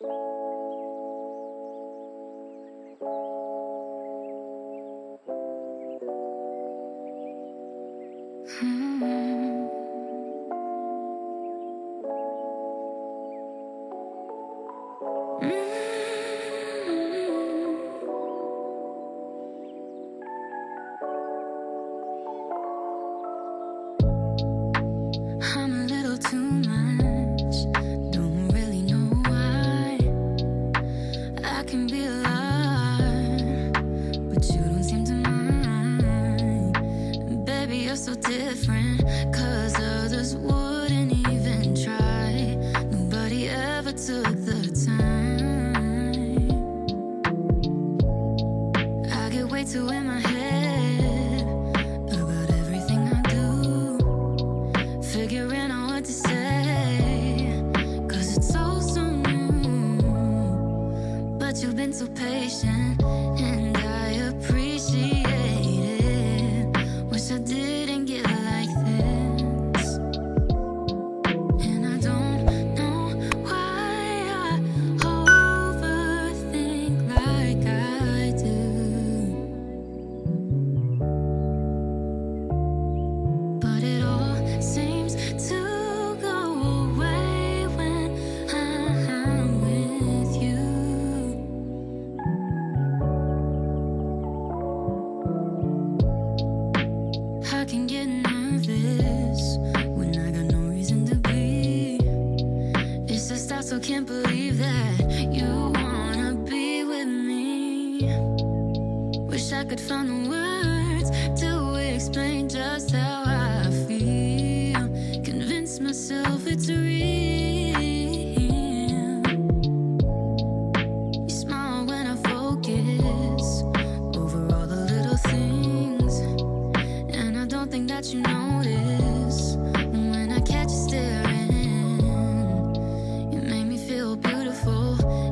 I'm a little too much, don't really know why. I can be a liar, but you don't seem to mind. Baby, you're so different, 'cause others wouldn't even try. Nobody ever took the time. I get way too in my head about everything I do, figuring out what to say, 'cause it's so new. But you've been so patient, and I appreciate it. Wish I didn't get like this, and I don't know why I overthink like I do. But it all seems to go away when I'm with you. I can get nervous when I got no reason to be. It's just I still can't believe that you wanna be with me. Wish I could find the words to explain just how I feel. Convince myself it's real. You smile when I focus over all the little things, and I don't think that you notice when I catch you staring. You make me feel beautiful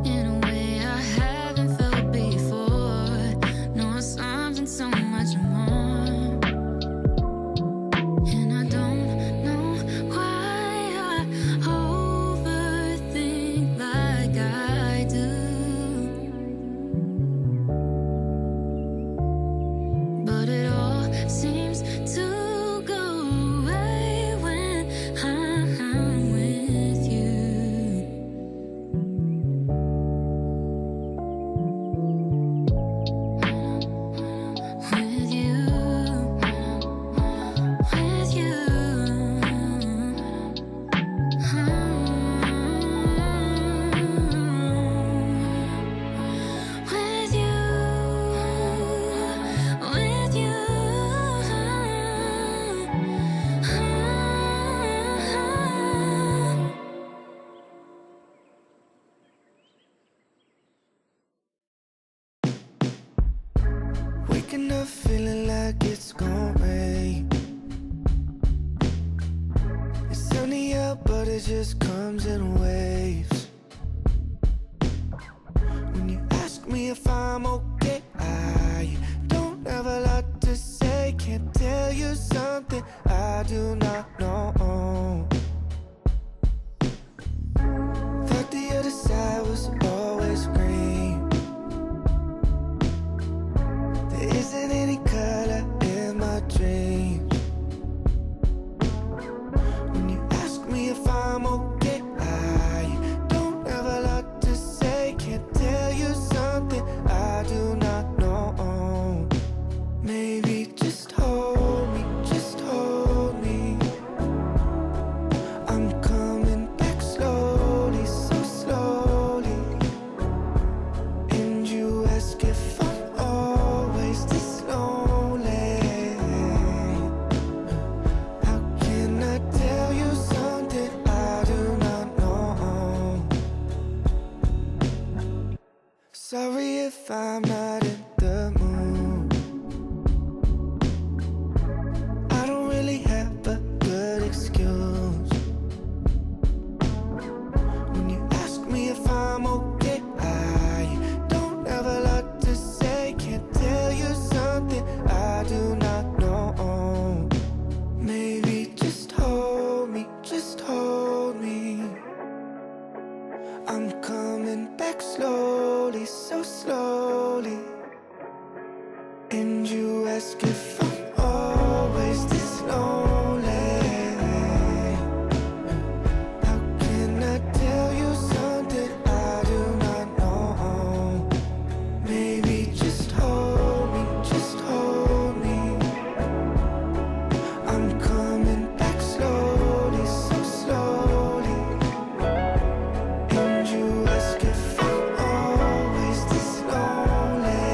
in a way I haven't felt before. No, something so much more. And I don't know why I overthink like I do. But it all seems to go away when I'm with you. With you. With you. With you. With you. Waking up feeling like it's gon' rain. It's sunny out, but it just comes in waves. When you ask me if I'm okay, I don't have a lot to say. Can't tell you something I do not know. Thought the other side was always green. There isn't any color in my dreams. When you ask me if I'm okay, I don't have a lot to say. Can't tell you something I do not know. Maybe just hold me, just hold me. I'm coming back slowly, so slowly. And you ask if I'm always this lonely. How can I tell you something I do not know? Sorry if I'm not in the mood. I don't really have a good excuse. When you ask me if I'm okay, I don't have a lot to say. Can't tell you something I do not know. Maybe just hold me, just hold me. I'm coming back slowly, so slowly. And you ask if I'm always this lonely. How can I tell you something I do not know? Maybe just hold me, just hold me. I'm coming back slowly, so slowly. And you ask if I'm always this lonely.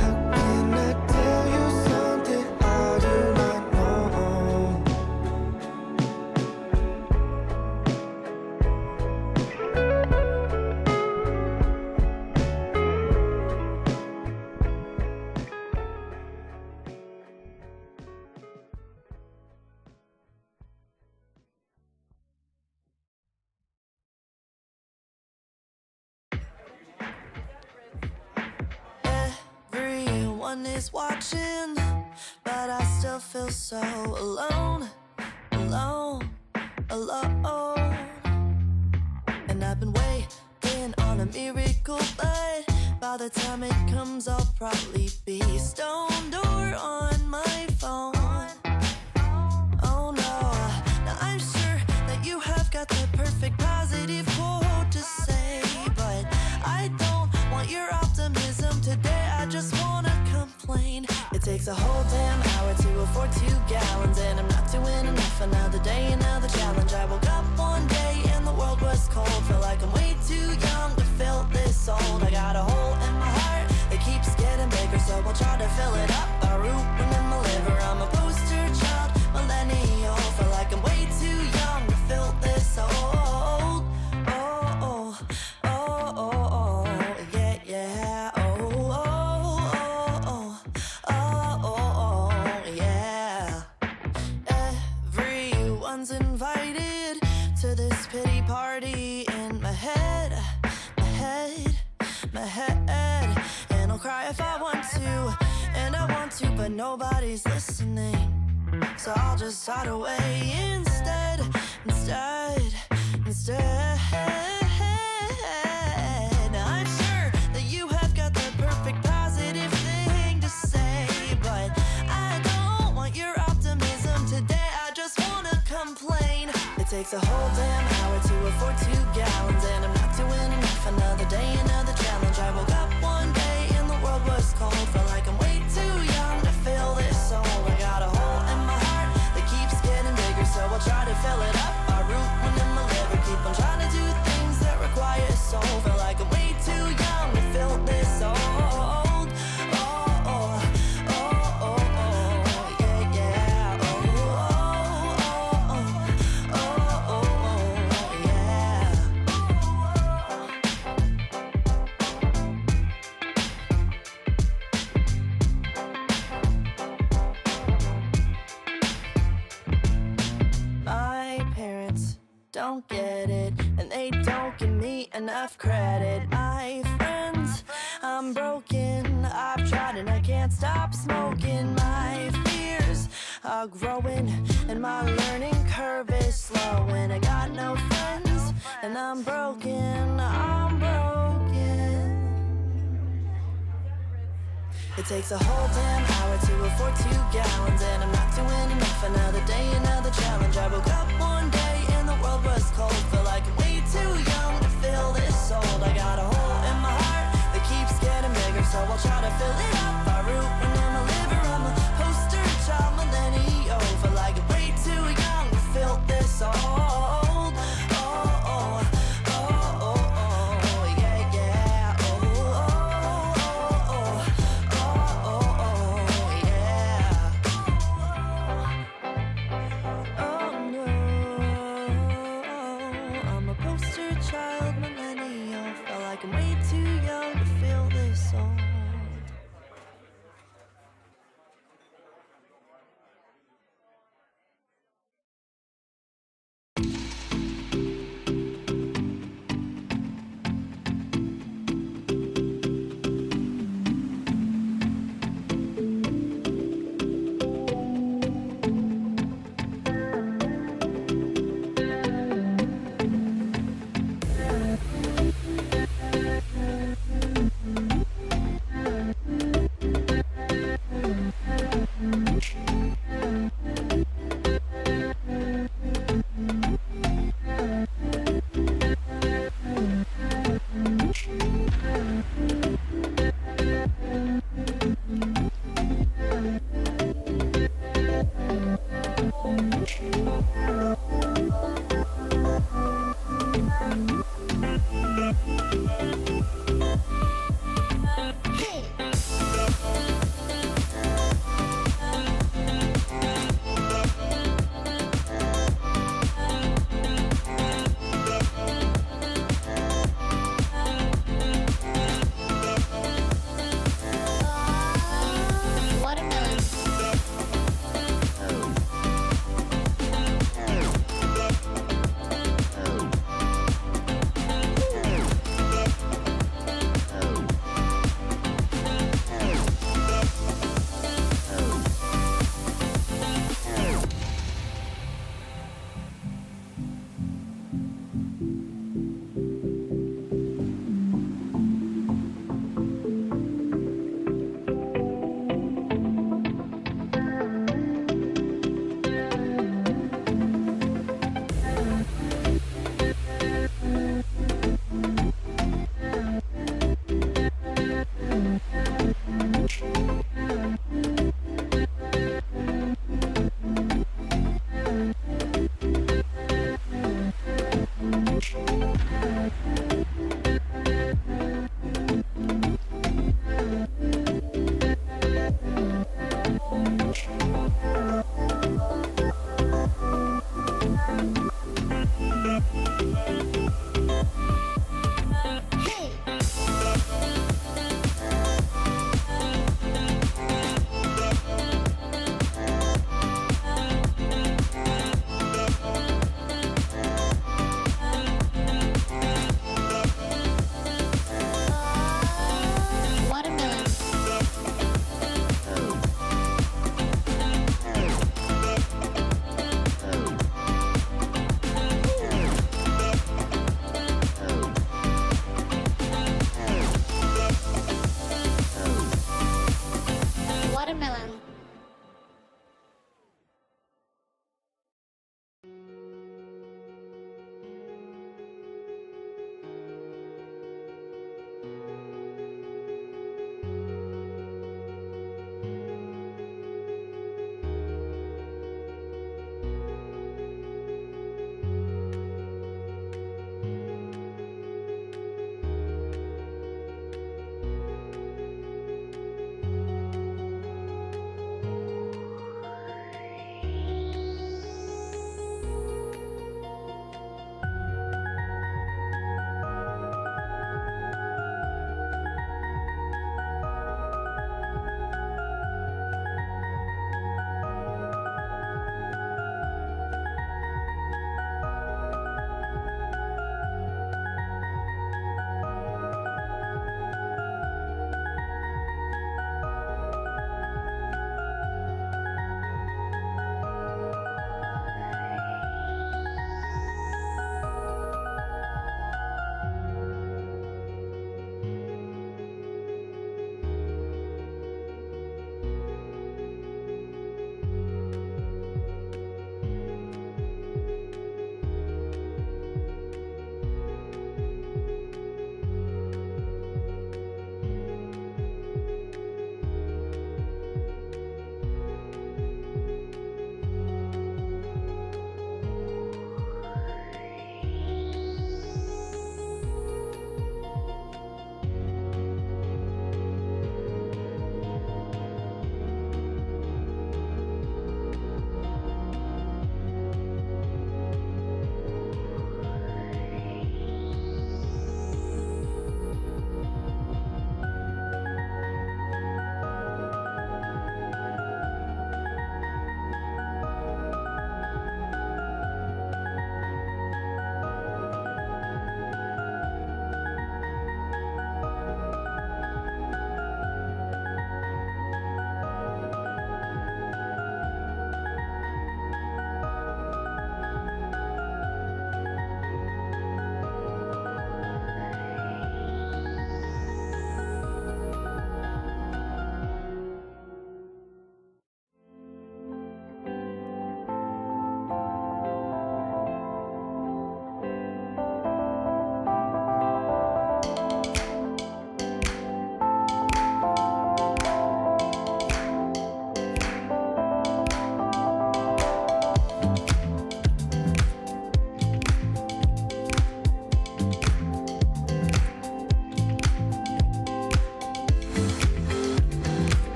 How can I tell you something I do not know? Everyone is watching, but I still feel so alone, alone, alone. And I've been waiting on a miracle, but by the time it comes, I'll probably be stoned or on my phone. Oh no, now I'm sure that you have got the perfect positive quote to say, but I don't want your optimism today. I just wanna complain. It takes a whole damn hour to afford 2 gallons, and I'm not doing enough. Another day, another challenge. I woke up one day and the world was cold. Feel like I'm way too young to feel this old. I got a hole in my heart that keeps getting bigger, so I'll try to fill it up by rooting in my liver. I'm a poster child, millennial. Feel like I'm way too young to feel this old. Oh, oh, oh, oh, oh, yeah, yeah. Oh, oh, oh, oh, oh, oh, yeah. Everyone's invited to this pity party in my head, my head, my head. And I'll cry if I want to, and I want to, but nobody's listening. So I'll just hide away instead, instead, instead. Now I'm sure that you have got the perfect positive thing to say, but I don't want your optimism today. I just wanna complain. It takes a whole damn hour to afford 2 gallons, and I'm not doing enough. Another day, another challenge. I woke up one day and the world was cold. Felt like I'm way too young to feel this old. I got a hole in my heart that keeps getting bigger, so I'll try to fill it up by rooting in my liver. Keep on trying to do things that require soul. Feel like I'm way too young to feel this old. Oh, oh, oh, oh, oh, yeah, yeah. Oh, oh, oh, oh, oh, oh, yeah. My parents don't get it, and they don't give me enough credit. My friends, I'm broken. I've tried and I can't stop smoking. My fears are growing, and my learning curve is slowing. I got no friends, and I'm broken. I'm broken. It takes a whole damn hour to afford 2 gallons, and I'm not doing enough. Another day, another challenge. I woke up one day and the world was cold. Feel like I'm way too young to feel this old. I got a hole in my heart that keeps getting bigger, so I'll try to fill it up by rooting in my liver. I'm a poster child, millennial. Feel like I'm way too young to feel this old. Oh, oh, oh, oh, oh, yeah, yeah. Oh, oh, oh, oh, oh, oh, yeah. Oh no, I'm a poster child, millennial. Feel like I'm way too young to feel this old.